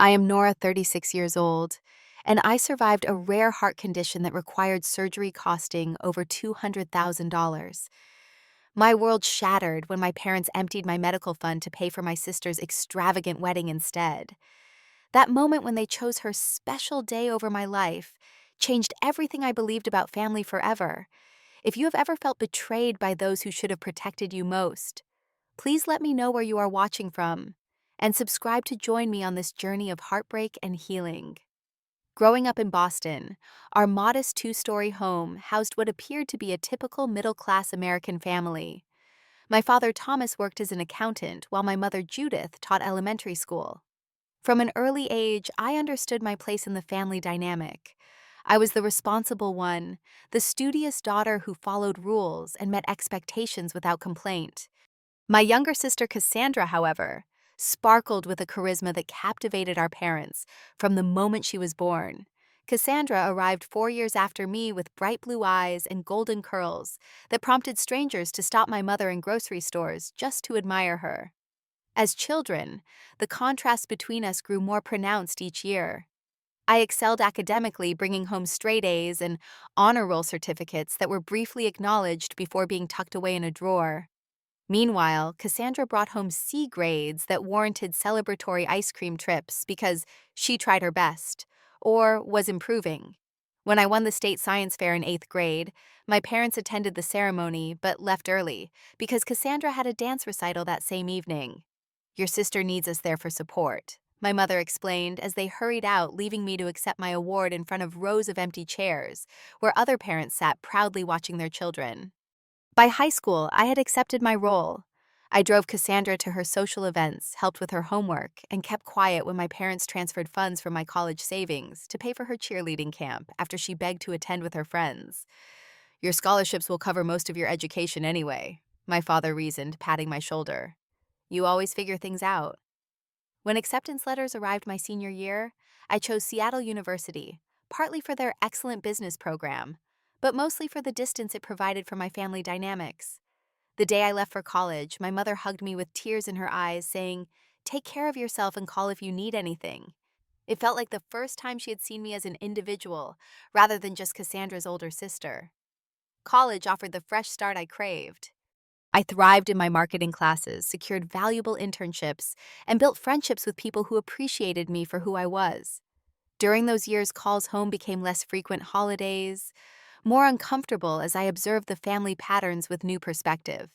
I am Nora, 36 years old, and I survived a rare heart condition that required surgery costing over $200,000. My world shattered when my parents emptied my medical fund to pay for my sister's extravagant wedding instead. That moment when they chose her special day over my life changed everything I believed about family forever. If you have ever felt betrayed by those who should have protected you most, please let me know where you are watching from, and subscribe to join me on this journey of heartbreak and healing. Growing up in Boston, our modest two-story home housed what appeared to be a typical middle-class American family. My father Thomas worked as an accountant while my mother Judith taught elementary school. From an early age, I understood my place in the family dynamic. I was the responsible one, the studious daughter who followed rules and met expectations without complaint. My younger sister Cassandra, however, sparkled with a charisma that captivated our parents from the moment she was born. Cassandra arrived 4 years after me with bright blue eyes and golden curls that prompted strangers to stop my mother in grocery stores just to admire her. As children, the contrast between us grew more pronounced each year. I excelled academically, bringing home straight A's and honor roll certificates that were briefly acknowledged before being tucked away in a drawer. Meanwhile, Cassandra brought home C grades that warranted celebratory ice cream trips because she tried her best, or was improving. When I won the state science fair in 8th grade, my parents attended the ceremony but left early because Cassandra had a dance recital that same evening. "Your sister needs us there for support," my mother explained as they hurried out, leaving me to accept my award in front of rows of empty chairs, where other parents sat proudly watching their children. By high school, I had accepted my role. I drove Cassandra to her social events, helped with her homework, and kept quiet when my parents transferred funds from my college savings to pay for her cheerleading camp after she begged to attend with her friends. "Your scholarships will cover most of your education anyway," my father reasoned, patting my shoulder. "You always figure things out." When acceptance letters arrived my senior year, I chose Seattle University, partly for their excellent business program, but mostly for the distance it provided from my family dynamics. The day I left for college, my mother hugged me with tears in her eyes, saying, "Take care of yourself and call if you need anything." It felt like the first time she had seen me as an individual, rather than just Cassandra's older sister. College offered the fresh start I craved. I thrived in my marketing classes, secured valuable internships, and built friendships with people who appreciated me for who I was. During those years, calls home became less frequent holidays, more uncomfortable as I observed the family patterns with new perspective.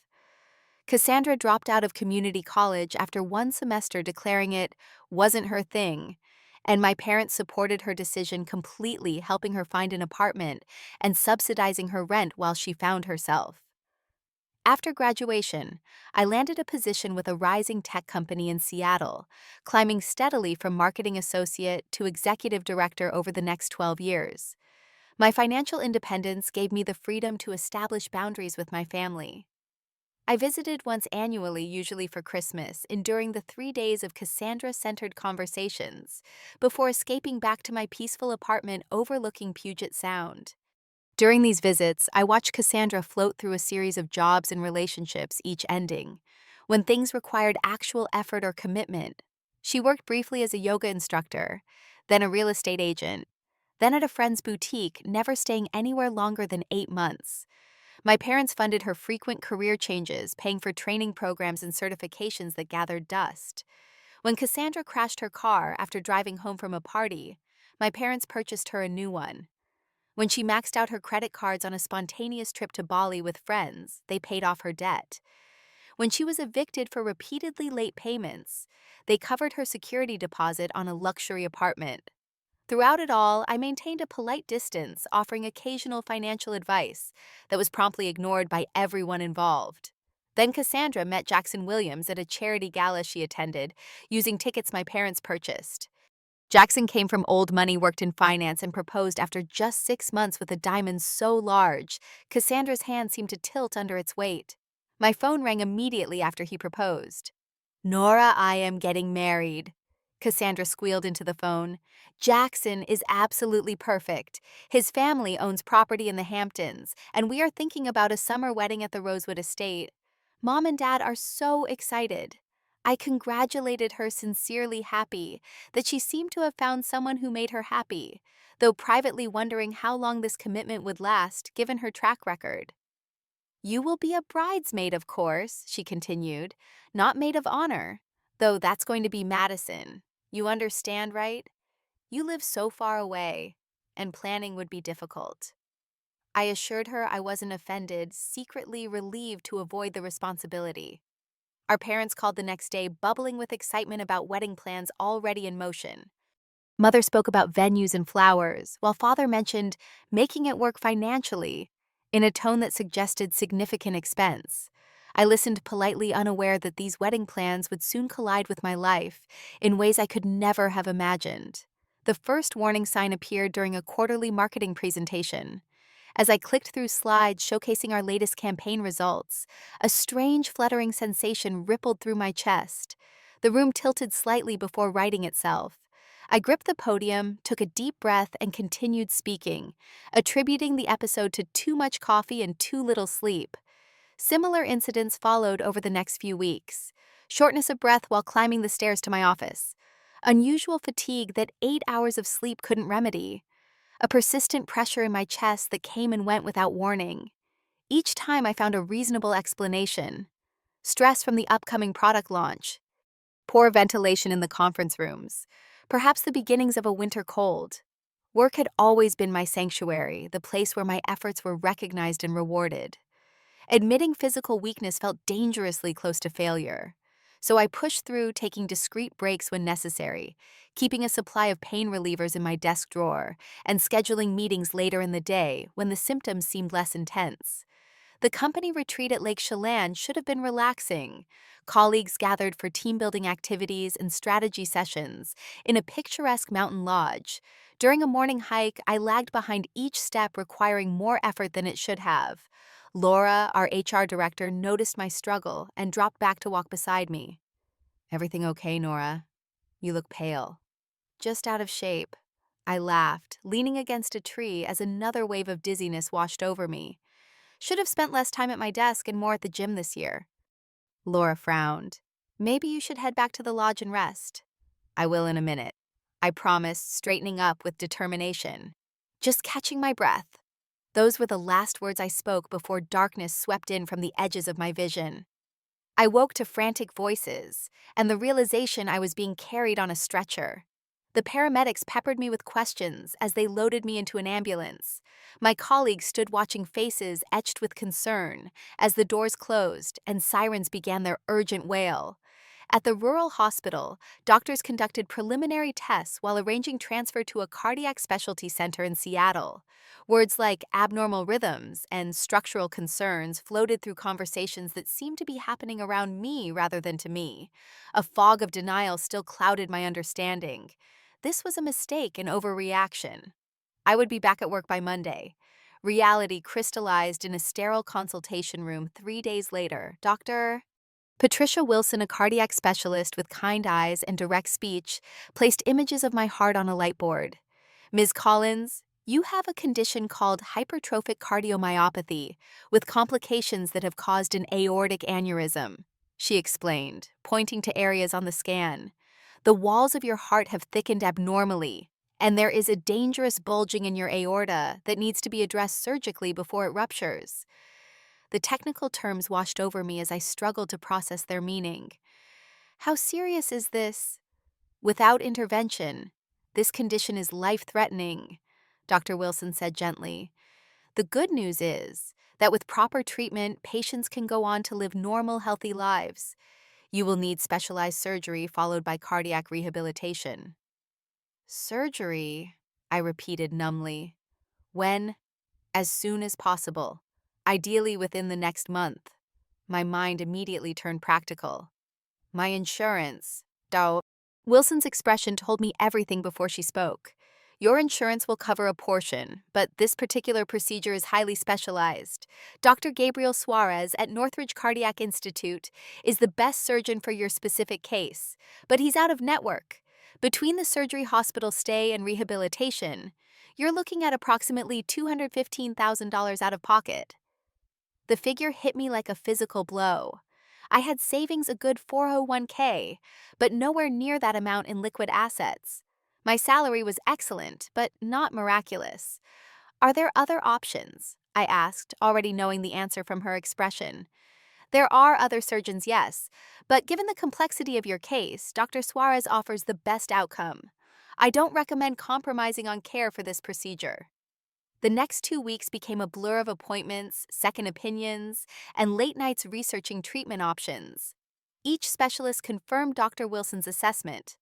Cassandra dropped out of community college after one semester, declaring it wasn't her thing, and my parents supported her decision completely, helping her find an apartment and subsidizing her rent while she found herself. After graduation, I landed a position with a rising tech company in Seattle, climbing steadily from marketing associate to executive director over the next 12 years. My financial independence gave me the freedom to establish boundaries with my family. I visited once annually, usually for Christmas, enduring the 3 days of Cassandra-centered conversations, before escaping back to my peaceful apartment overlooking Puget Sound. During these visits, I watched Cassandra float through a series of jobs and relationships, each ending when things required actual effort or commitment. She worked briefly as a yoga instructor, then a real estate agent, then at a friend's boutique, never staying anywhere longer than 8 months. My parents funded her frequent career changes, paying for training programs and certifications that gathered dust. When Cassandra crashed her car after driving home from a party, my parents purchased her a new one. When she maxed out her credit cards on a spontaneous trip to Bali with friends, they paid off her debt. When she was evicted for repeatedly late payments, they covered her security deposit on a luxury apartment. Throughout it all, I maintained a polite distance, offering occasional financial advice that was promptly ignored by everyone involved. Then Cassandra met Jackson Williams at a charity gala she attended, using tickets my parents purchased. Jackson came from old money, worked in finance, and proposed after just 6 months with a diamond so large, Cassandra's hand seemed to tilt under its weight. My phone rang immediately after he proposed. "Nora, I am getting married," Cassandra squealed into the phone. "Jackson is absolutely perfect. His family owns property in the Hamptons, and we are thinking about a summer wedding at the Rosewood Estate. Mom and Dad are so excited. I congratulated her, sincerely happy that she seemed to have found someone who made her happy, though privately wondering how long this commitment would last given her track record. "You will be a bridesmaid, of course," she continued, "not maid of honor, though that's going to be Madison. You understand, right? You live so far away, and planning would be difficult." I assured her I wasn't offended, secretly relieved to avoid the responsibility. Our parents called the next day, bubbling with excitement about wedding plans already in motion. Mother spoke about venues and flowers, while father mentioned making it work financially in a tone that suggested significant expense. I listened politely, unaware that these wedding plans would soon collide with my life in ways I could never have imagined. The first warning sign appeared during a quarterly marketing presentation. As I clicked through slides showcasing our latest campaign results, a strange fluttering sensation rippled through my chest. The room tilted slightly before righting itself. I gripped the podium, took a deep breath, and continued speaking, attributing the episode to too much coffee and too little sleep. Similar incidents followed over the next few weeks. Shortness of breath while climbing the stairs to my office. Unusual fatigue that 8 hours of sleep couldn't remedy. A persistent pressure in my chest that came and went without warning. Each time I found a reasonable explanation. Stress from the upcoming product launch. Poor ventilation in the conference rooms. Perhaps the beginnings of a winter cold. Work had always been my sanctuary, the place where my efforts were recognized and rewarded. Admitting physical weakness felt dangerously close to failure. So I pushed through, taking discreet breaks when necessary, keeping a supply of pain relievers in my desk drawer, and scheduling meetings later in the day when the symptoms seemed less intense. The company retreat at Lake Chelan should have been relaxing. Colleagues gathered for team-building activities and strategy sessions in a picturesque mountain lodge. During a morning hike, I lagged behind each step, requiring more effort than it should have. Laura, our HR director, noticed my struggle and dropped back to walk beside me. "Everything okay, Nora? You look pale." "Just out of shape." I laughed, leaning against a tree as another wave of dizziness washed over me. "Should have spent less time at my desk and more at the gym this year." Laura frowned. "Maybe you should head back to the lodge and rest." "I will in a minute," I promised, straightening up with determination. Just catching my breath. Those were the last words I spoke before darkness swept in from the edges of my vision. I woke to frantic voices and the realization I was being carried on a stretcher. The paramedics peppered me with questions as they loaded me into an ambulance. My colleagues stood watching, faces etched with concern, as the doors closed and sirens began their urgent wail. At the rural hospital, doctors conducted preliminary tests while arranging transfer to a cardiac specialty center in Seattle. Words like abnormal rhythms and structural concerns floated through conversations that seemed to be happening around me rather than to me. A fog of denial still clouded my understanding. This was a mistake, an overreaction. I would be back at work by Monday. Reality crystallized in a sterile consultation room 3 days later. Dr. Patricia Wilson, a cardiac specialist with kind eyes and direct speech, placed images of my heart on a light board. "Ms. Collins, you have a condition called hypertrophic cardiomyopathy, with complications that have caused an aortic aneurysm," she explained, pointing to areas on the scan. "The walls of your heart have thickened abnormally, and there is a dangerous bulging in your aorta that needs to be addressed surgically before it ruptures." The technical terms washed over me as I struggled to process their meaning. "How serious is this?" "Without intervention, this condition is life-threatening," Dr. Wilson said gently. "The good news is that with proper treatment, patients can go on to live normal, healthy lives. You will need specialized surgery followed by cardiac rehabilitation." "Surgery?" I repeated numbly. "When?" "As soon as possible. Ideally within the next month." My mind immediately turned practical. "My insurance, though." Wilson's expression told me everything before she spoke. "Your insurance will cover a portion, but this particular procedure is highly specialized. Dr. Gabriel Suarez at Northridge Cardiac Institute is the best surgeon for your specific case, but he's out of network. Between the surgery, hospital stay, and rehabilitation, you're looking at approximately $215,000 out of pocket." The figure hit me like a physical blow. I had savings a good 401k, but nowhere near that amount in liquid assets. My salary was excellent, but not miraculous. Are there other options? I asked, already knowing the answer from her expression. There are other surgeons, yes, but given the complexity of your case, Dr. Suarez offers the best outcome. I don't recommend compromising on care for this procedure. The next 2 weeks became a blur of appointments, second opinions, and late nights researching treatment options. Each specialist confirmed Dr. Wilson's assessment.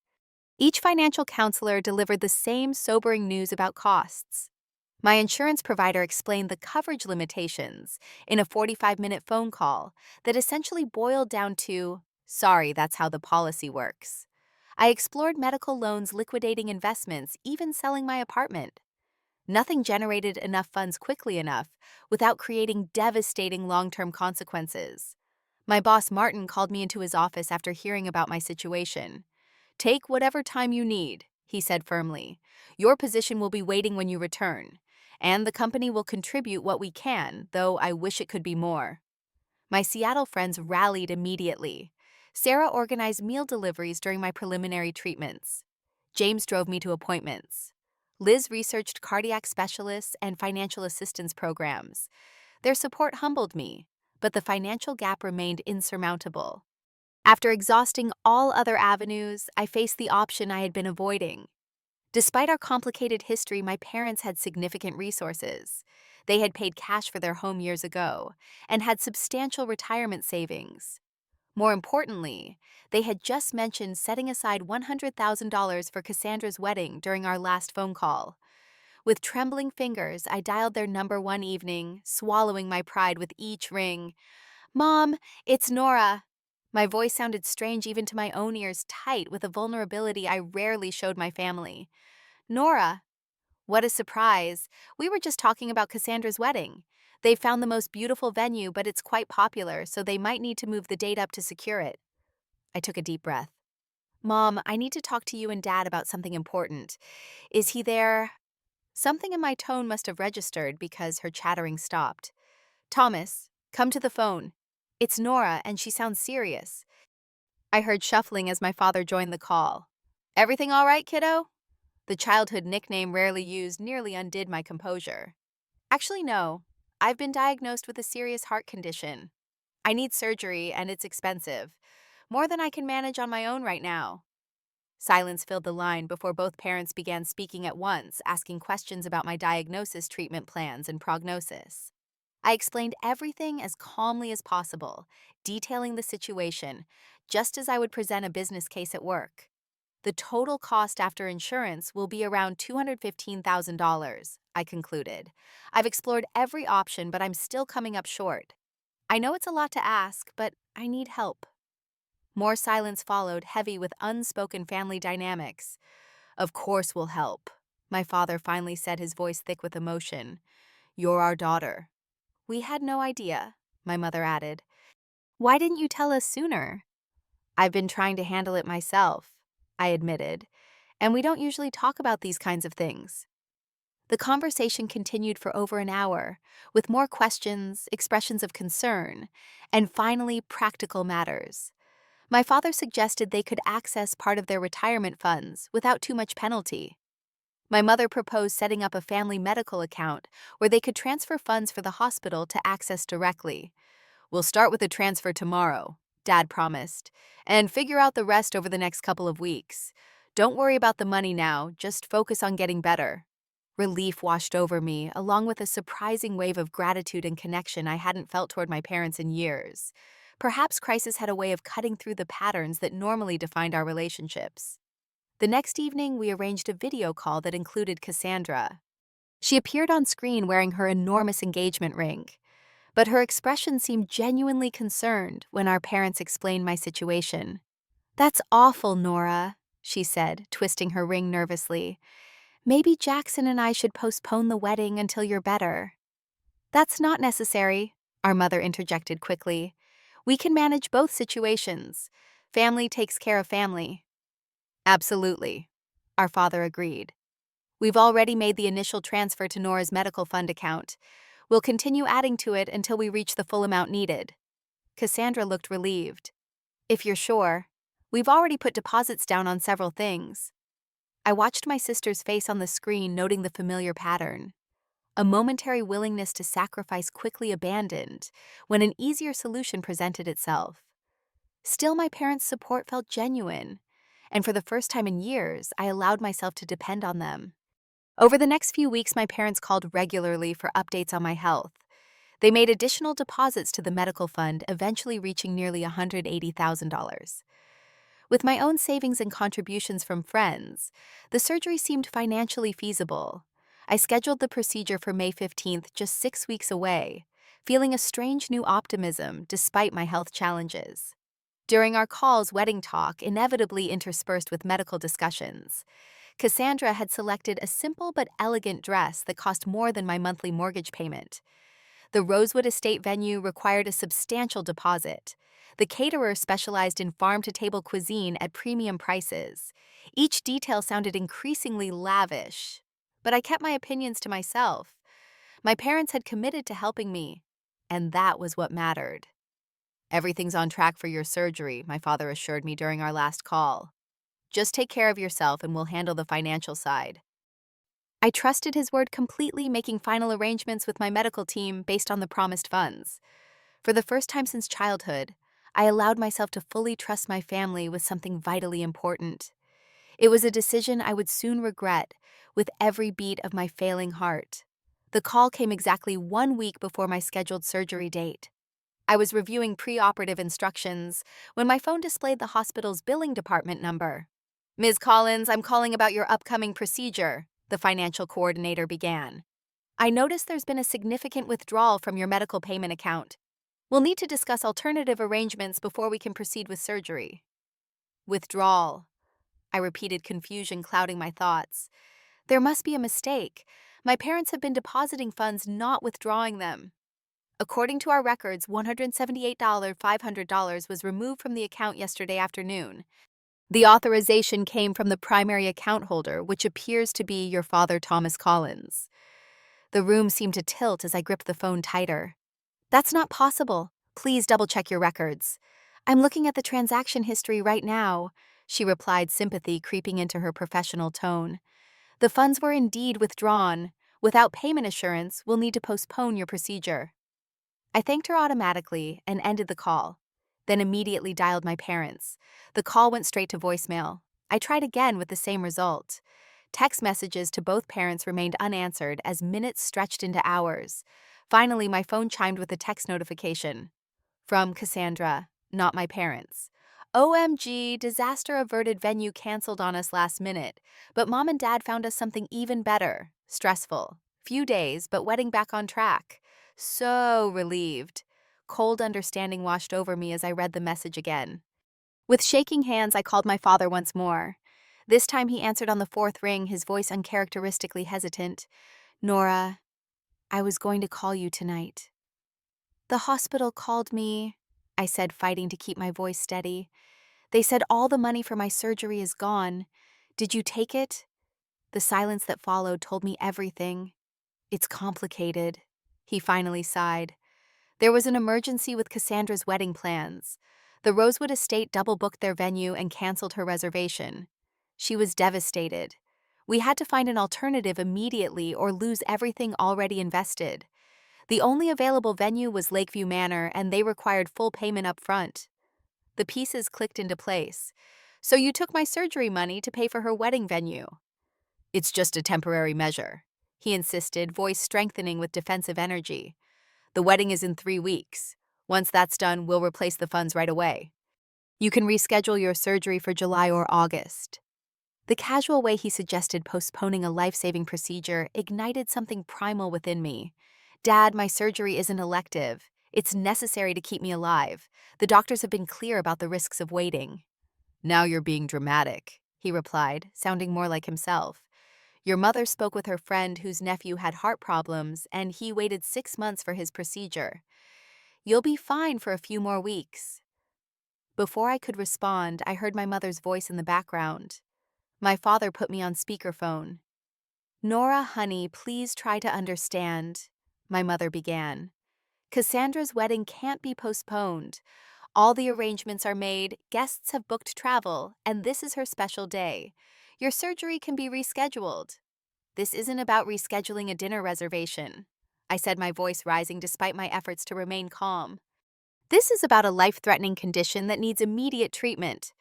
Each financial counselor delivered the same sobering news about costs. My insurance provider explained the coverage limitations in a 45-minute phone call that essentially boiled down to, "Sorry, that's how the policy works." I explored medical loans, liquidating investments, even selling my apartment. Nothing generated enough funds quickly enough without creating devastating long-term consequences. My boss Martin called me into his office after hearing about my situation. "Take whatever time you need," he said firmly. "Your position will be waiting when you return, and the company will contribute what we can, though I wish it could be more." My Seattle friends rallied immediately. Sarah organized meal deliveries during my preliminary treatments. James drove me to appointments. Liz researched cardiac specialists and financial assistance programs. Their support humbled me, but the financial gap remained insurmountable. After exhausting all other avenues, I faced the option I had been avoiding. Despite our complicated history, my parents had significant resources. They had paid cash for their home years ago and had substantial retirement savings. More importantly, they had just mentioned setting aside $100,000 for Cassandra's wedding during our last phone call. With trembling fingers, I dialed their number one evening, swallowing my pride with each ring. "Mom, it's Nora." My voice sounded strange even to my own ears, tight with a vulnerability I rarely showed my family. "Nora." What a surprise. We were just talking about Cassandra's wedding. They found the most beautiful venue, but it's quite popular, so they might need to move the date up to secure it. I took a deep breath. "Mom, I need to talk to you and Dad about something important. Is he there?" Something in my tone must have registered because her chattering stopped. "Thomas, come to the phone. It's Nora, and she sounds serious." I heard shuffling as my father joined the call. "Everything all right, kiddo?" The childhood nickname rarely used nearly undid my composure. "Actually, no. I've been diagnosed with a serious heart condition. I need surgery, and it's expensive. More than I can manage on my own right now." Silence filled the line before both parents began speaking at once, asking questions about my diagnosis, treatment plans, and prognosis. I explained everything as calmly as possible, detailing the situation, just as I would present a business case at work. "The total cost after insurance will be around $215,000, I concluded. "I've explored every option, but I'm still coming up short. I know it's a lot to ask, but I need help." More silence followed, heavy with unspoken family dynamics. "Of course we'll help," my father finally said, his voice thick with emotion. "You're our daughter." "We had no idea," my mother added. "Why didn't you tell us sooner?" "I've been trying to handle it myself," I admitted, "and we don't usually talk about these kinds of things." The conversation continued for over an hour, with more questions, expressions of concern, and finally practical matters. My father suggested they could access part of their retirement funds without too much penalty. My mother proposed setting up a family medical account where they could transfer funds for the hospital to access directly. "We'll start with a transfer tomorrow," Dad promised, "and figure out the rest over the next couple of weeks. Don't worry about the money now, just focus on getting better." Relief washed over me, along with a surprising wave of gratitude and connection I hadn't felt toward my parents in years. Perhaps crisis had a way of cutting through the patterns that normally defined our relationships. The next evening, we arranged a video call that included Cassandra. She appeared on screen wearing her enormous engagement ring, but her expression seemed genuinely concerned when our parents explained my situation. "That's awful, Nora," she said, twisting her ring nervously. "Maybe Jackson and I should postpone the wedding until you're better." "That's not necessary," our mother interjected quickly. "We can manage both situations. Family takes care of family." "Absolutely," our father agreed. "We've already made the initial transfer to Nora's medical fund account. We'll continue adding to it until we reach the full amount needed." Cassandra looked relieved. If you're sure, we've already put deposits down on several things. I watched my sister's face on the screen, noting the familiar pattern. A momentary willingness to sacrifice quickly abandoned when an easier solution presented itself. Still, my parents' support felt genuine, and for the first time in years, I allowed myself to depend on them. Over the next few weeks, my parents called regularly for updates on my health. They made additional deposits to the medical fund, eventually reaching nearly $180,000. With my own savings and contributions from friends, the surgery seemed financially feasible. I scheduled the procedure for May 15th, just 6 weeks away, feeling a strange new optimism despite my health challenges. During our call's wedding talk, inevitably interspersed with medical discussions, Cassandra had selected a simple but elegant dress that cost more than my monthly mortgage payment. The Rosewood Estate venue required a substantial deposit. The caterer specialized in farm-to-table cuisine at premium prices. Each detail sounded increasingly lavish, but I kept my opinions to myself. My parents had committed to helping me, and that was what mattered. "Everything's on track for your surgery," my father assured me during our last call. "Just take care of yourself and we'll handle the financial side." I trusted his word completely, making final arrangements with my medical team based on the promised funds. For the first time since childhood, I allowed myself to fully trust my family with something vitally important. It was a decision I would soon regret with every beat of my failing heart. The call came exactly 1 week before my scheduled surgery date. I was reviewing pre-operative instructions when my phone displayed the hospital's billing department number. "Ms. Collins, I'm calling about your upcoming procedure," the financial coordinator began. "I noticed there's been a significant withdrawal from your medical payment account. We'll need to discuss alternative arrangements before we can proceed with surgery." "Withdrawal," I repeated, confusion clouding my thoughts. There must be a mistake. My parents have been depositing funds, not withdrawing them. According to our records, $178,500 was removed from the account yesterday afternoon. The authorization came from the primary account holder, which appears to be your father, Thomas Collins. The room seemed to tilt as I gripped the phone tighter. "That's not possible. Please double-check your records." "I'm looking at the transaction history right now," she replied, sympathy creeping into her professional tone. "The funds were indeed withdrawn. Without payment assurance, we'll need to postpone your procedure." I thanked her automatically and ended the call, then immediately dialed my parents. The call went straight to voicemail. I tried again with the same result. Text messages to both parents remained unanswered as minutes stretched into hours. Finally, my phone chimed with a text notification. From Cassandra, not my parents. "OMG, disaster averted, venue canceled on us last minute, but Mom and Dad found us something even better. Stressful. Few days, but wedding back on track. So relieved." Cold understanding washed over me as I read the message again. With shaking hands, I called my father once more. This time he answered on the fourth ring, his voice uncharacteristically hesitant. "Nora, I was going to call you tonight." "The hospital called me," I said, fighting to keep my voice steady. "They said all the money for my surgery is gone. Did you take it?" The silence that followed told me everything. "It's complicated," he finally sighed. There was an emergency with Cassandra's wedding plans. The Rosewood Estate double-booked their venue and canceled her reservation. She was devastated. We had to find an alternative immediately or lose everything already invested. The only available venue was Lakeview Manor, and they required full payment up front. The pieces clicked into place. "So you took my surgery money to pay for her wedding venue?" "It's just a temporary measure," he insisted, voice strengthening with defensive energy. "The wedding is in 3 weeks. Once that's done, we'll replace the funds right away. You can reschedule your surgery for July or August." The casual way he suggested postponing a life-saving procedure ignited something primal within me. "Dad, my surgery isn't elective. It's necessary to keep me alive. The doctors have been clear about the risks of waiting." "Now you're being dramatic," he replied, sounding more like himself. "Your mother spoke with her friend whose nephew had heart problems, and he waited 6 months for his procedure. You'll be fine for a few more weeks." Before I could respond, I heard my mother's voice in the background. My father put me on speakerphone. "Nora, honey, please try to understand," my mother began. Cassandra's wedding can't be postponed. All the arrangements are made, guests have booked travel, and this is her special day. Your surgery can be rescheduled. This isn't about rescheduling a dinner reservation, I said, my voice rising despite my efforts to remain calm. This is about a life-threatening condition that needs immediate treatment.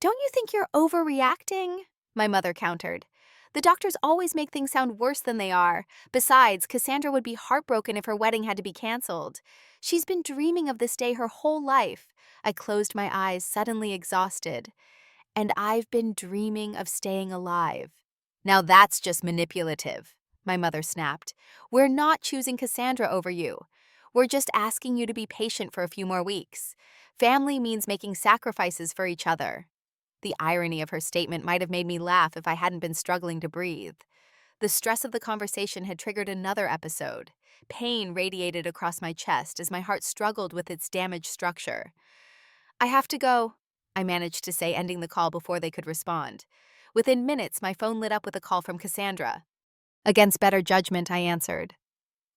Don't you think you're overreacting? My mother countered. The doctors always make things sound worse than they are. Besides, Cassandra would be heartbroken if her wedding had to be canceled. She's been dreaming of this day her whole life. I closed my eyes, suddenly exhausted. And I've been dreaming of staying alive. Now that's just manipulative, my mother snapped. We're not choosing Cassandra over you. We're just asking you to be patient for a few more weeks. Family means making sacrifices for each other. The irony of her statement might have made me laugh if I hadn't been struggling to breathe. The stress of the conversation had triggered another episode. Pain radiated across my chest as my heart struggled with its damaged structure. I have to go, I managed to say, ending the call before they could respond. Within minutes, my phone lit up with a call from Cassandra. Against better judgment, I answered.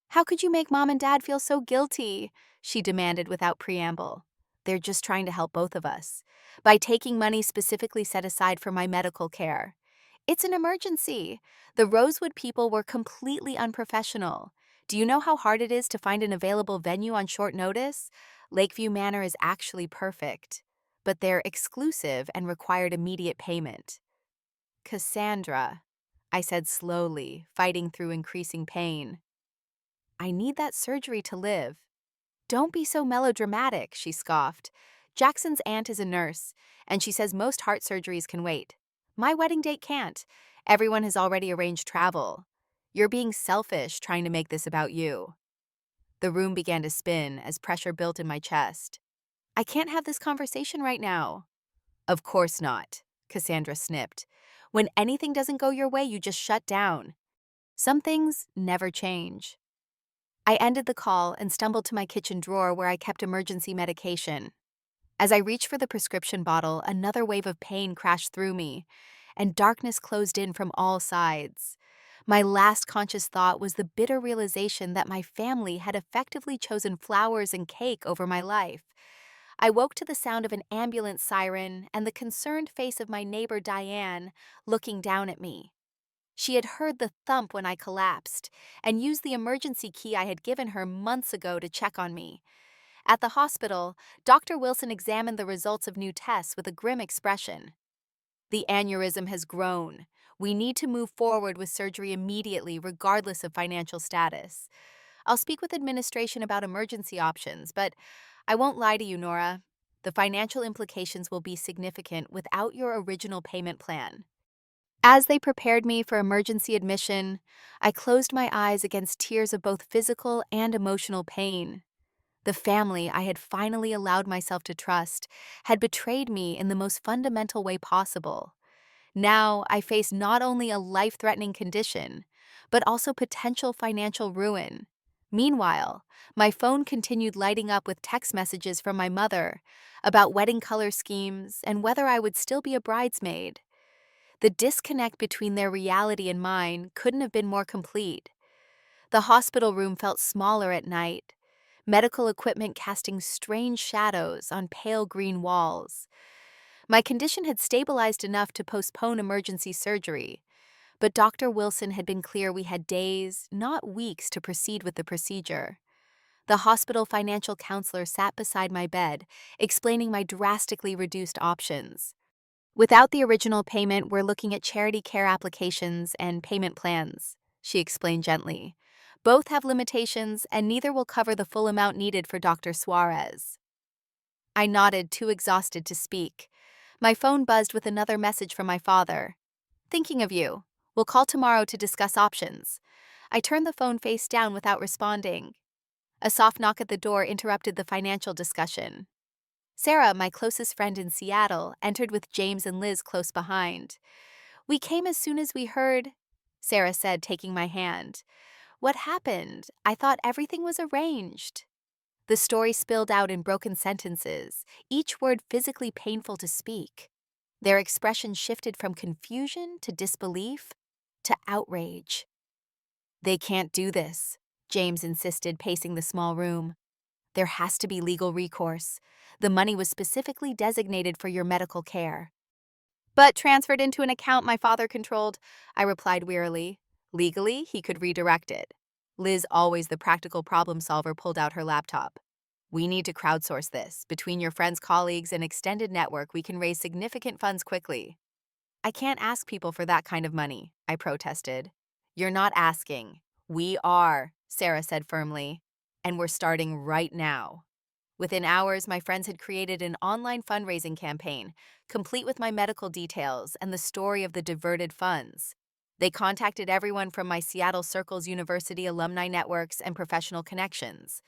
How could you make Mom and Dad feel so guilty? She demanded without preamble. They're just trying to help both of us by taking money specifically set aside for my medical care. It's an emergency. The Rosewood people were completely unprofessional. Do you know how hard it is to find an available venue on short notice? Lakeview Manor is actually perfect, but they're exclusive and required immediate payment. Cassandra, I said slowly, fighting through increasing pain. I need that surgery to live. Don't be so melodramatic, she scoffed. Jackson's aunt is a nurse, and she says most heart surgeries can wait. My wedding date can't. Everyone has already arranged travel. You're being selfish trying to make this about you. The room began to spin as pressure built in my chest. I can't have this conversation right now. Of course not, Cassandra snipped. When anything doesn't go your way, you just shut down. Some things never change. I ended the call and stumbled to my kitchen drawer where I kept emergency medication. As I reached for the prescription bottle, another wave of pain crashed through me, and darkness closed in from all sides. My last conscious thought was the bitter realization that my family had effectively chosen flowers and cake over my life. I woke to the sound of an ambulance siren and the concerned face of my neighbor Diane looking down at me. She had heard the thump when I collapsed and used the emergency key I had given her months ago to check on me. At the hospital, Dr. Wilson examined the results of new tests with a grim expression. The aneurysm has grown. We need to move forward with surgery immediately, regardless of financial status. I'll speak with administration about emergency options, but I won't lie to you, Nora. The financial implications will be significant without your original payment plan. As they prepared me for emergency admission, I closed my eyes against tears of both physical and emotional pain. The family I had finally allowed myself to trust had betrayed me in the most fundamental way possible. Now I faced not only a life-threatening condition, but also potential financial ruin. Meanwhile, my phone continued lighting up with text messages from my mother about wedding color schemes and whether I would still be a bridesmaid. The disconnect between their reality and mine couldn't have been more complete. The hospital room felt smaller at night, medical equipment casting strange shadows on pale green walls. My condition had stabilized enough to postpone emergency surgery, but Dr. Wilson had been clear we had days, not weeks, to proceed with the procedure. The hospital financial counselor sat beside my bed, explaining my drastically reduced options. Without the original payment, we're looking at charity care applications and payment plans, she explained gently. Both have limitations, and neither will cover the full amount needed for Dr. Suarez. I nodded, too exhausted to speak. My phone buzzed with another message from my father. Thinking of you. We'll call tomorrow to discuss options. I turned the phone face down without responding. A soft knock at the door interrupted the financial discussion. Sarah, my closest friend in Seattle, entered with James and Liz close behind. We came as soon as we heard, Sarah said, taking my hand. What happened? I thought everything was arranged. The story spilled out in broken sentences, each word physically painful to speak. Their expression shifted from confusion to disbelief to outrage. They can't do this, James insisted, pacing the small room. There has to be legal recourse. The money was specifically designated for your medical care. But transferred into an account my father controlled, I replied wearily. Legally, he could redirect it. Liz, always the practical problem solver, pulled out her laptop. We need to crowdsource this. Between your friends, colleagues, and extended network, we can raise significant funds quickly. I can't ask people for that kind of money, I protested. You're not asking. We are, Sarah said firmly. And we're starting right now. Within hours, my friends had created an online fundraising campaign, complete with my medical details and the story of the diverted funds. They contacted everyone from my Seattle Circles University alumni networks and professional connections.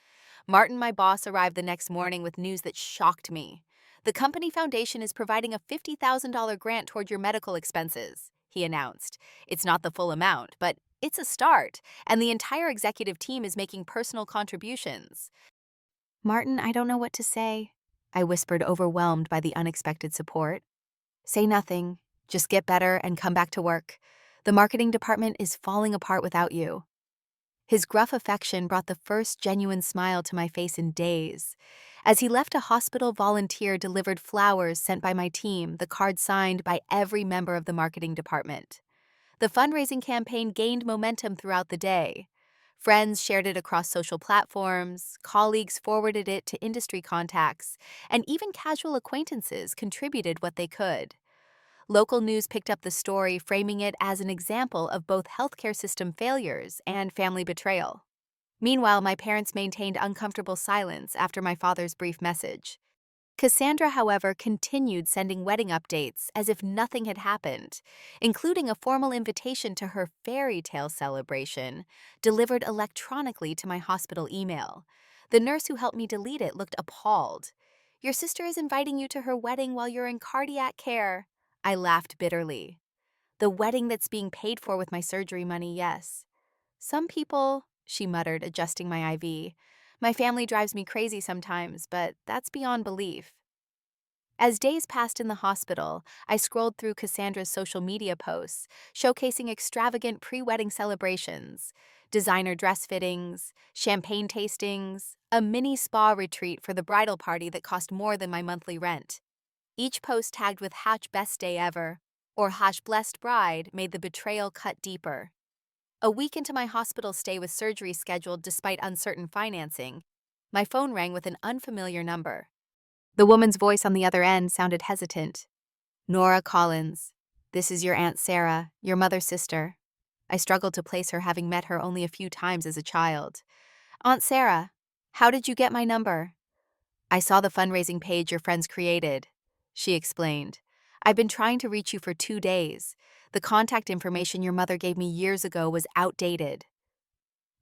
Martin, my boss, arrived the next morning with news that shocked me. The company foundation is providing a $50,000 grant toward your medical expenses, he announced. It's not the full amount, but it's a start, and the entire executive team is making personal contributions. Martin, I don't know what to say, I whispered, overwhelmed by the unexpected support. Say nothing. Just get better and come back to work. The marketing department is falling apart without you. His gruff affection brought the first genuine smile to my face in days. As he left, a hospital volunteer delivered flowers sent by my team, the card signed by every member of the marketing department. The fundraising campaign gained momentum throughout the day. Friends shared it across social platforms, colleagues forwarded it to industry contacts, and even casual acquaintances contributed what they could. Local news picked up the story, framing it as an example of both healthcare system failures and family betrayal. Meanwhile, my parents maintained uncomfortable silence after my father's brief message. Cassandra, however, continued sending wedding updates as if nothing had happened, including a formal invitation to her fairy tale celebration, delivered electronically to my hospital email. The nurse who helped me delete it looked appalled. Your sister is inviting you to her wedding while you're in cardiac care. I laughed bitterly. The wedding that's being paid for with my surgery money, yes. Some people, she muttered, adjusting my IV. My family drives me crazy sometimes, but that's beyond belief. As days passed in the hospital, I scrolled through Cassandra's social media posts, showcasing extravagant pre-wedding celebrations, designer dress fittings, champagne tastings, a mini spa retreat for the bridal party that cost more than my monthly rent. Each post tagged with #best day ever or #blessed bride made the betrayal cut deeper. A week into my hospital stay with surgery scheduled despite uncertain financing, my phone rang with an unfamiliar number. The woman's voice on the other end sounded hesitant. Nora Collins. This is your Aunt Sarah, your mother's sister. I struggled to place her, having met her only a few times as a child. Aunt Sarah, how did you get my number? I saw the fundraising page your friends created, she explained. I've been trying to reach you for 2 days. The contact information your mother gave me years ago was outdated.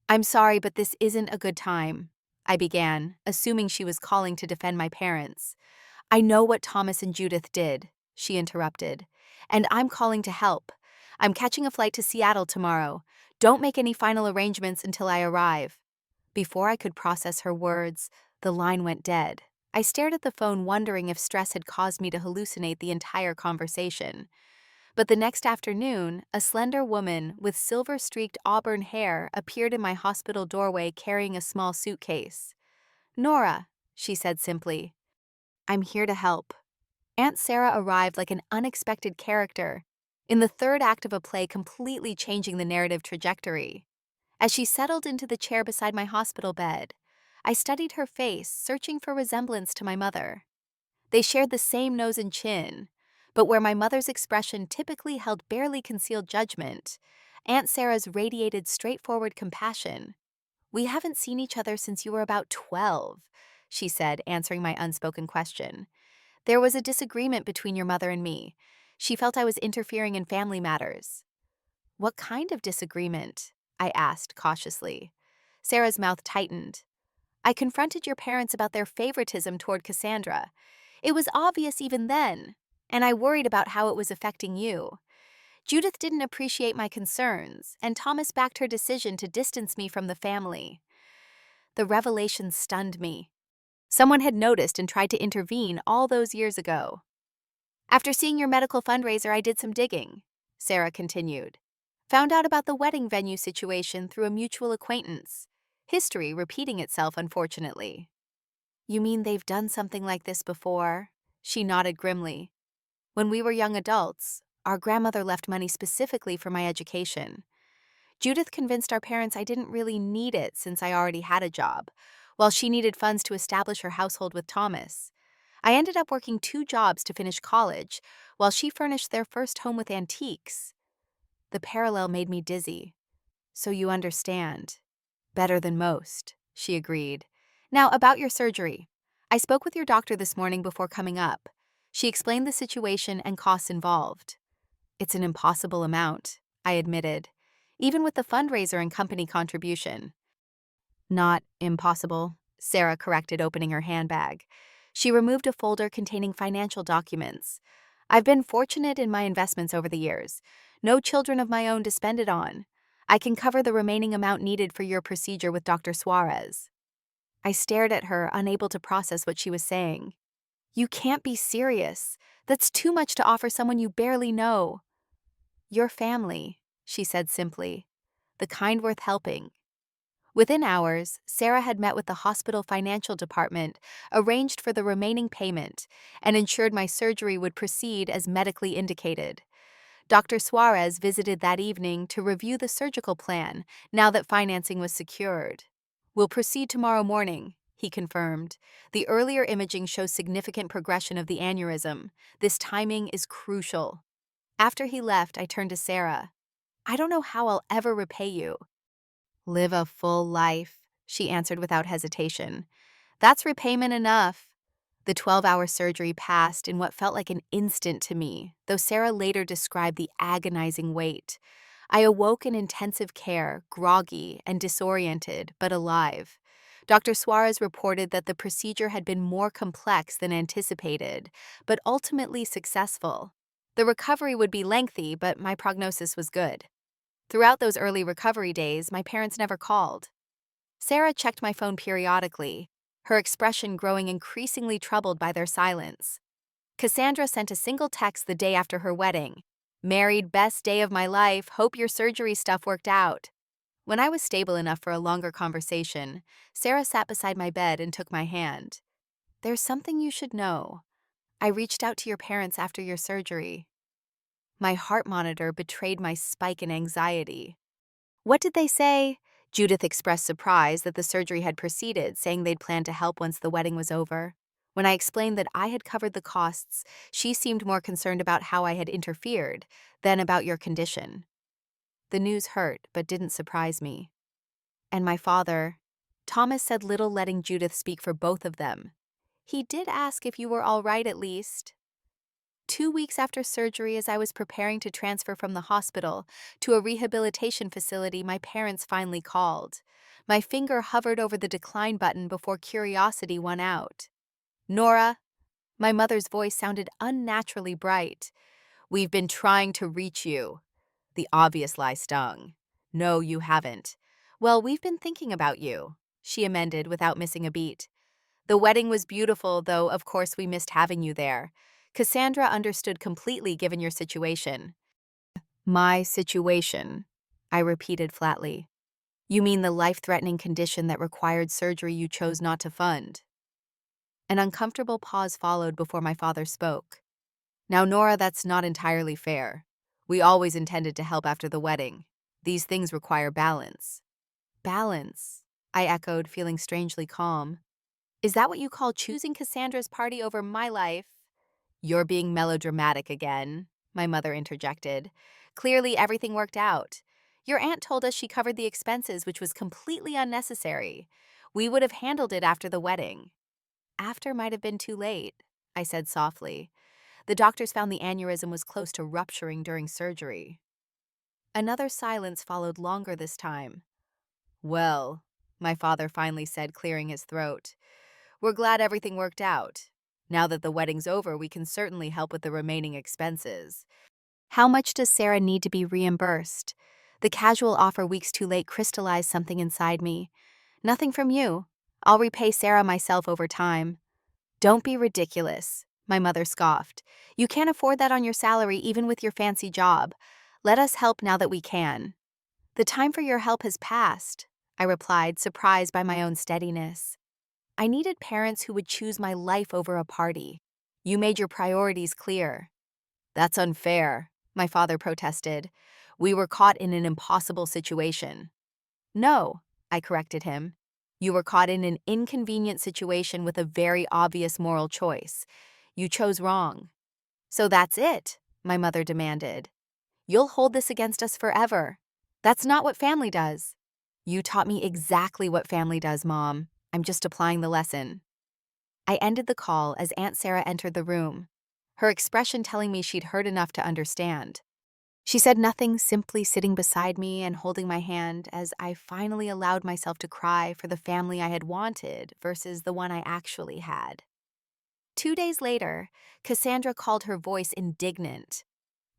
I'm sorry, but this isn't a good time, I began, assuming she was calling to defend my parents. I know what Thomas and Judith did, she interrupted, and I'm calling to help. I'm catching a flight to Seattle tomorrow. Don't make any final arrangements until I arrive. Before I could process her words, the line went dead. I stared at the phone, wondering if stress had caused me to hallucinate the entire conversation. But the next afternoon, a slender woman with silver-streaked auburn hair appeared in my hospital doorway carrying a small suitcase. Nora, she said simply. I'm here to help. Aunt Sarah arrived like an unexpected character, in the third act of a play completely changing the narrative trajectory. As she settled into the chair beside my hospital bed, I studied her face, searching for resemblance to my mother. They shared the same nose and chin, but where my mother's expression typically held barely concealed judgment, Aunt Sarah's radiated straightforward compassion. We haven't seen each other since you were about 12, she said, answering my unspoken question. There was a disagreement between your mother and me. She felt I was interfering in family matters. What kind of disagreement? I asked cautiously. Sarah's mouth tightened. I confronted your parents about their favoritism toward Cassandra. It was obvious even then, and I worried about how it was affecting you. Judith didn't appreciate my concerns, and Thomas backed her decision to distance me from the family. The revelation stunned me. Someone had noticed and tried to intervene all those years ago. After seeing your medical fundraiser, I did some digging, Sarah continued. Found out about the wedding venue situation through a mutual acquaintance. History repeating itself, unfortunately. You mean they've done something like this before? She nodded grimly. When we were young adults, our grandmother left money specifically for my education. Judith convinced our parents I didn't really need it since I already had a job, while she needed funds to establish her household with Thomas. I ended up working 2 jobs to finish college, while she furnished their first home with antiques. The parallel made me dizzy. So you understand. Better than most, she agreed. Now, about your surgery. I spoke with your doctor this morning before coming up. She explained the situation and costs involved. It's an impossible amount, I admitted, even with the fundraiser and company contribution. Not impossible, Sarah corrected, opening her handbag. She removed a folder containing financial documents. I've been fortunate in my investments over the years. No children of my own to spend it on. I can cover the remaining amount needed for your procedure with Dr. Suarez. I stared at her, unable to process what she was saying. You can't be serious. That's too much to offer someone you barely know. Your family, she said simply. The kind worth helping. Within hours, Sarah had met with the hospital financial department, arranged for the remaining payment, and ensured my surgery would proceed as medically indicated. Dr. Suarez visited that evening to review the surgical plan, now that financing was secured. We'll proceed tomorrow morning, he confirmed. The earlier imaging shows significant progression of the aneurysm. This timing is crucial. After he left, I turned to Sarah. I don't know how I'll ever repay you. Live a full life, she answered without hesitation. That's repayment enough. The 12-hour surgery passed in what felt like an instant to me, though Sarah later described the agonizing wait. I awoke in intensive care, groggy and disoriented, but alive. Dr. Suarez reported that the procedure had been more complex than anticipated, but ultimately successful. The recovery would be lengthy, but my prognosis was good. Throughout those early recovery days, my parents never called. Sarah checked my phone periodically, her expression growing increasingly troubled by their silence. Cassandra sent a single text the day after her wedding. Married, best day of my life, hope your surgery stuff worked out. When I was stable enough for a longer conversation, Sarah sat beside my bed and took my hand. There's something you should know. I reached out to your parents after your surgery. My heart monitor betrayed my spike in anxiety. What did they say? Judith expressed surprise that the surgery had proceeded, saying they'd planned to help once the wedding was over. When I explained that I had covered the costs, she seemed more concerned about how I had interfered than about your condition. The news hurt, but didn't surprise me. And my father, Thomas said little, letting Judith speak for both of them. He did ask if you were all right at least. 2 weeks after surgery, as I was preparing to transfer from the hospital to a rehabilitation facility, my parents finally called. My finger hovered over the decline button before curiosity won out. Nora, my mother's voice sounded unnaturally bright. We've been trying to reach you. The obvious lie stung. No, you haven't. Well, we've been thinking about you, she amended without missing a beat. The wedding was beautiful, though of course we missed having you there. Cassandra understood completely given your situation. My situation, I repeated flatly. You mean the life-threatening condition that required surgery you chose not to fund? An uncomfortable pause followed before my father spoke. Now, Nora, that's not entirely fair. We always intended to help after the wedding. These things require balance. Balance, I echoed, feeling strangely calm. Is that what you call choosing Cassandra's party over my life? You're being melodramatic again, my mother interjected. Clearly, everything worked out. Your aunt told us she covered the expenses, which was completely unnecessary. We would have handled it after the wedding. After might have been too late, I said softly. The doctors found the aneurysm was close to rupturing during surgery. Another silence followed, longer this time. Well, my father finally said, clearing his throat. We're glad everything worked out. Now that the wedding's over, we can certainly help with the remaining expenses. How much does Sarah need to be reimbursed? The casual offer weeks too late crystallized something inside me. Nothing from you. I'll repay Sarah myself over time. Don't be ridiculous, my mother scoffed. You can't afford that on your salary even with your fancy job. Let us help now that we can. The time for your help has passed. I replied, surprised by my own steadiness. I needed parents who would choose my life over a party. You made your priorities clear. That's unfair, my father protested. We were caught in an impossible situation. No, I corrected him. You were caught in an inconvenient situation with a very obvious moral choice. You chose wrong. So that's it, my mother demanded. You'll hold this against us forever. That's not what family does. You taught me exactly what family does, Mom. I'm just applying the lesson. I ended the call as Aunt Sarah entered the room, her expression telling me she'd heard enough to understand. She said nothing, simply sitting beside me and holding my hand as I finally allowed myself to cry for the family I had wanted versus the one I actually had. 2 days later, Cassandra called, her voice indignant.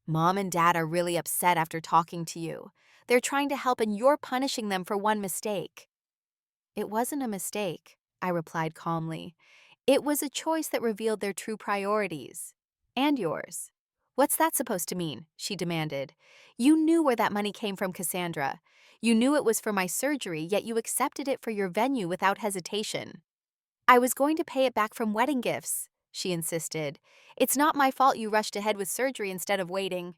Mom and Dad are really upset after talking to you. They're trying to help and you're punishing them for one mistake. It wasn't a mistake, I replied calmly. It was a choice that revealed their true priorities. And yours. What's that supposed to mean? She demanded. You knew where that money came from, Cassandra. You knew it was for my surgery, yet you accepted it for your venue without hesitation. I was going to pay it back from wedding gifts, she insisted. It's not my fault you rushed ahead with surgery instead of waiting.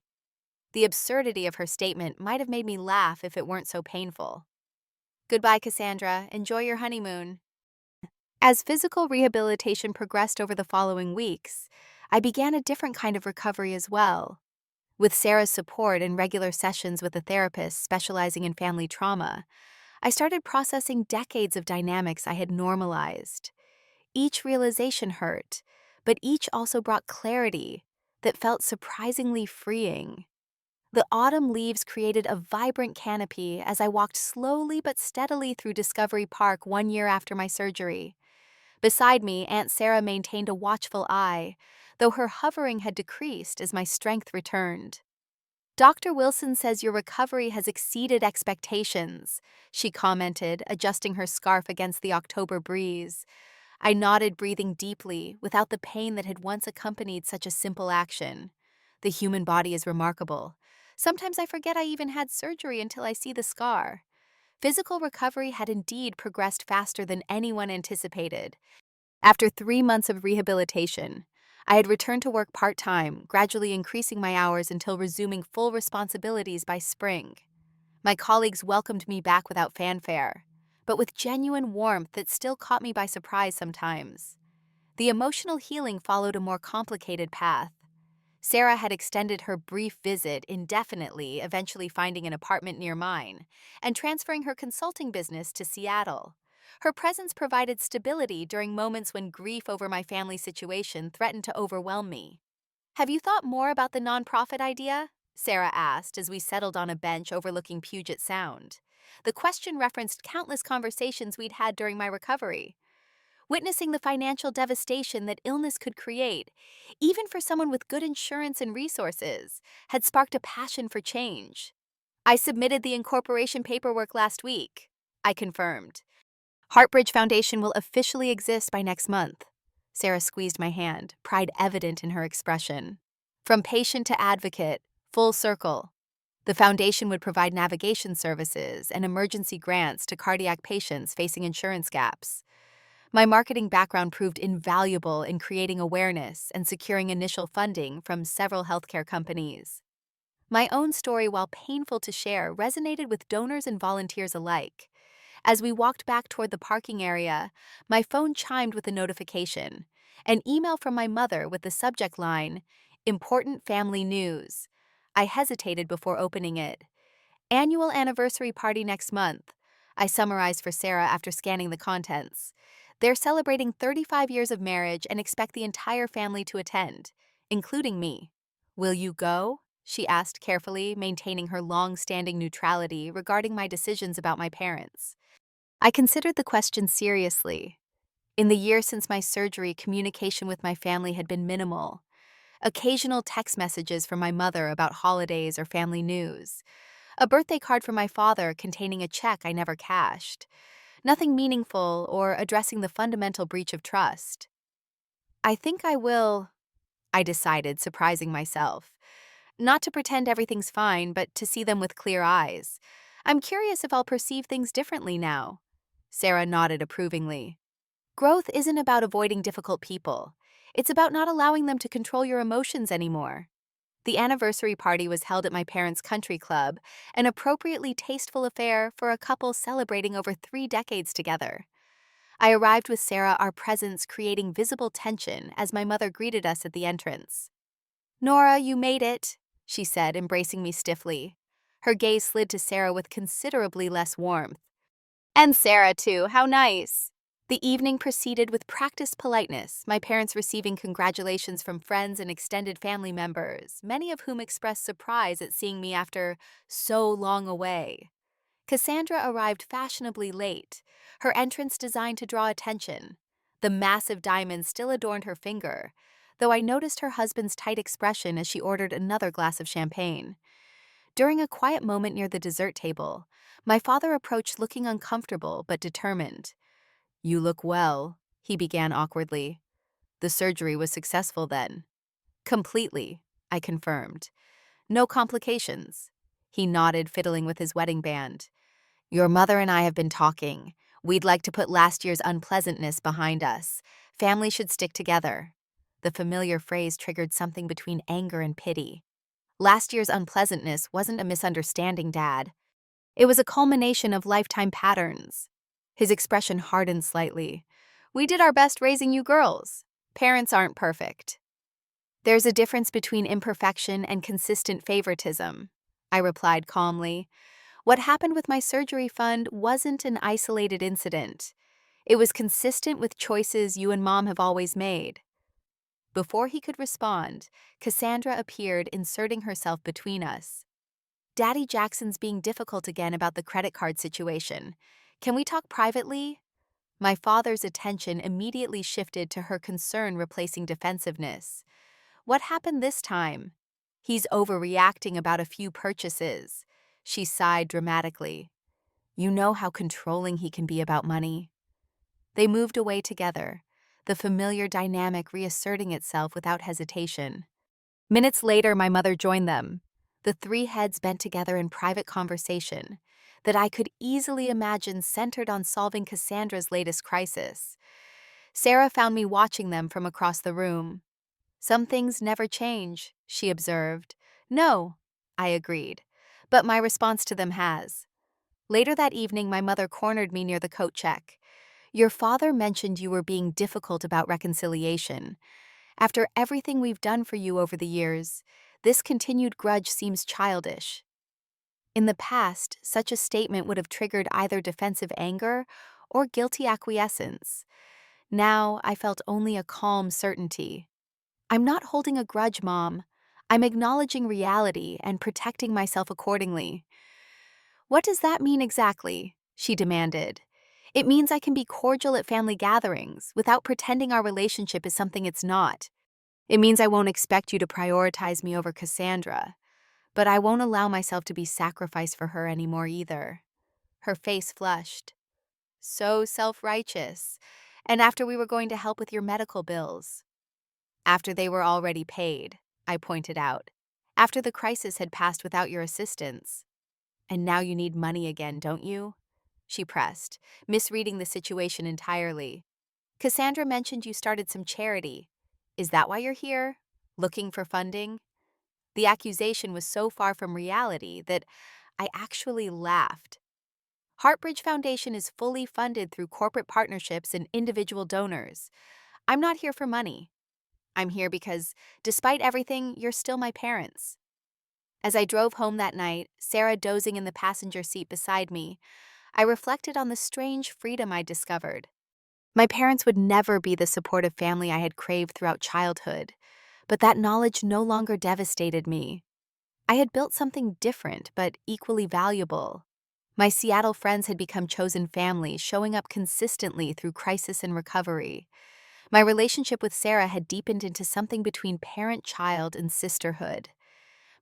The absurdity of her statement might have made me laugh if it weren't so painful. Goodbye, Cassandra. Enjoy your honeymoon. As physical rehabilitation progressed over the following weeks, I began a different kind of recovery as well. With Sarah's support and regular sessions with a therapist specializing in family trauma, I started processing decades of dynamics I had normalized. Each realization hurt, but each also brought clarity that felt surprisingly freeing. The autumn leaves created a vibrant canopy as I walked slowly but steadily through Discovery Park 1 year after my surgery. Beside me, Aunt Sarah maintained a watchful eye, though her hovering had decreased as my strength returned. Dr. Wilson says your recovery has exceeded expectations, she commented, adjusting her scarf against the October breeze. I nodded, breathing deeply, without the pain that had once accompanied such a simple action. The human body is remarkable. Sometimes I forget I even had surgery until I see the scar. Physical recovery had indeed progressed faster than anyone anticipated. After 3 months of rehabilitation, I had returned to work part-time, gradually increasing my hours until resuming full responsibilities by spring. My colleagues welcomed me back without fanfare, but with genuine warmth that still caught me by surprise sometimes. The emotional healing followed a more complicated path. Sarah had extended her brief visit indefinitely, eventually finding an apartment near mine, and transferring her consulting business to Seattle. Her presence provided stability during moments when grief over my family situation threatened to overwhelm me. Have you thought more about the nonprofit idea? Sarah asked as we settled on a bench overlooking Puget Sound. The question referenced countless conversations we'd had during my recovery. Witnessing the financial devastation that illness could create, even for someone with good insurance and resources, had sparked a passion for change. I submitted the incorporation paperwork last week, I confirmed. Heartbridge Foundation will officially exist by next month. Sarah squeezed my hand, pride evident in her expression. From patient to advocate, full circle. The foundation would provide navigation services and emergency grants to cardiac patients facing insurance gaps. My marketing background proved invaluable in creating awareness and securing initial funding from several healthcare companies. My own story, while painful to share, resonated with donors and volunteers alike. As we walked back toward the parking area, my phone chimed with a notification, an email from my mother with the subject line, "Important Family News." I hesitated before opening it. "Annual anniversary party next month," I summarized for Sarah after scanning the contents. They're celebrating 35 years of marriage and expect the entire family to attend, including me. Will you go? She asked carefully, maintaining her long-standing neutrality regarding my decisions about my parents. I considered the question seriously. In the year since my surgery, communication with my family had been minimal. Occasional text messages from my mother about holidays or family news. A birthday card from my father containing a check I never cashed. Nothing meaningful or addressing the fundamental breach of trust. I think I will, I decided, surprising myself. Not to pretend everything's fine, but to see them with clear eyes. I'm curious if I'll perceive things differently now. Sarah nodded approvingly. Growth isn't about avoiding difficult people. It's about not allowing them to control your emotions anymore. The anniversary party was held at my parents' country club, an appropriately tasteful affair for a couple celebrating over 3 decades together. I arrived with Sarah, our presence creating visible tension as my mother greeted us at the entrance. Nora, you made it, she said, embracing me stiffly. Her gaze slid to Sarah with considerably less warmth. And Sarah, too, how nice. The evening proceeded with practiced politeness, my parents receiving congratulations from friends and extended family members, many of whom expressed surprise at seeing me after so long away. Cassandra arrived fashionably late, her entrance designed to draw attention. The massive diamond still adorned her finger, though I noticed her husband's tight expression as she ordered another glass of champagne. During a quiet moment near the dessert table, my father approached looking uncomfortable but determined. You look well, he began awkwardly. The surgery was successful then. Completely, I confirmed. No complications. He nodded, fiddling with his wedding band. Your mother and I have been talking. We'd like to put last year's unpleasantness behind us. Family should stick together. The familiar phrase triggered something between anger and pity. Last year's unpleasantness wasn't a misunderstanding, Dad. It was a culmination of lifetime patterns. His expression hardened slightly. We did our best raising you girls. Parents aren't perfect. There's a difference between imperfection and consistent favoritism, I replied calmly. What happened with my surgery fund wasn't an isolated incident. It was consistent with choices you and Mom have always made. Before he could respond, Cassandra appeared, inserting herself between us. Daddy Jackson's being difficult again about the credit card situation. Can we talk privately? My father's attention immediately shifted to her concern, replacing defensiveness. What happened this time? He's overreacting about a few purchases. She sighed dramatically. You know how controlling he can be about money. They moved away together, the familiar dynamic reasserting itself without hesitation. Minutes later, my mother joined them. The three heads bent together in private conversation that I could easily imagine centered on solving Cassandra's latest crisis. Sarah found me watching them from across the room. Some things never change, she observed. No, I agreed, but my response to them has. Later that evening, my mother cornered me near the coat check. Your father mentioned you were being difficult about reconciliation. After everything we've done for you over the years, this continued grudge seems childish. In the past, such a statement would have triggered either defensive anger or guilty acquiescence. Now, I felt only a calm certainty. I'm not holding a grudge, Mom. I'm acknowledging reality and protecting myself accordingly. What does that mean exactly? She demanded. It means I can be cordial at family gatherings without pretending our relationship is something it's not. It means I won't expect you to prioritize me over Cassandra, but I won't allow myself to be sacrificed for her anymore either. Her face flushed. So self-righteous. And after we were going to help with your medical bills. After they were already paid, I pointed out. After the crisis had passed without your assistance. And now you need money again, don't you? She pressed, misreading the situation entirely. Cassandra mentioned you started some charity. Is that why you're here? Looking for funding? The accusation was so far from reality that I actually laughed. Heartbridge Foundation is fully funded through corporate partnerships and individual donors. I'm not here for money. I'm here because, despite everything, you're still my parents. As I drove home that night, Sarah dozing in the passenger seat beside me, I reflected on the strange freedom I'd discovered. My parents would never be the supportive family I had craved throughout childhood, but that knowledge no longer devastated me. I had built something different but equally valuable. My Seattle friends had become chosen family, showing up consistently through crisis and recovery. My relationship with Sarah had deepened into something between parent-child and sisterhood.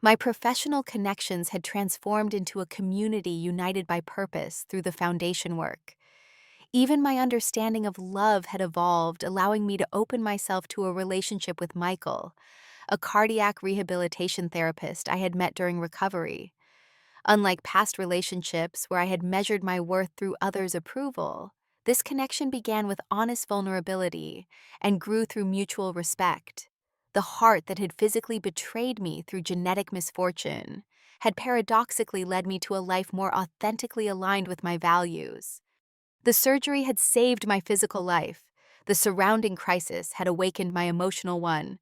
My professional connections had transformed into a community united by purpose through the foundation work. Even my understanding of love had evolved, allowing me to open myself to a relationship with Michael, a cardiac rehabilitation therapist I had met during recovery. Unlike past relationships where I had measured my worth through others' approval, this connection began with honest vulnerability and grew through mutual respect. The heart that had physically betrayed me through genetic misfortune had paradoxically led me to a life more authentically aligned with my values. The surgery had saved my physical life. The surrounding crisis had awakened my emotional one.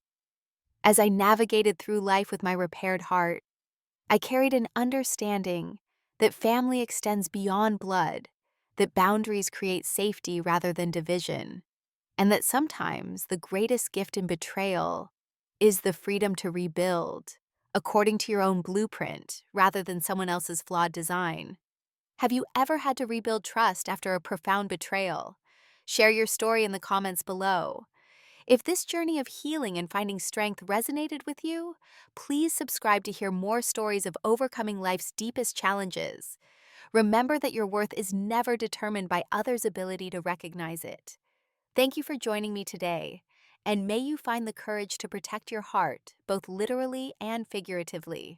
As I navigated through life with my repaired heart, I carried an understanding that family extends beyond blood, that boundaries create safety rather than division, and that sometimes the greatest gift in betrayal is the freedom to rebuild according to your own blueprint rather than someone else's flawed design. Have you ever had to rebuild trust after a profound betrayal? Share your story in the comments below. If this journey of healing and finding strength resonated with you, please subscribe to hear more stories of overcoming life's deepest challenges. Remember that your worth is never determined by others' ability to recognize it. Thank you for joining me today, and may you find the courage to protect your heart, both literally and figuratively.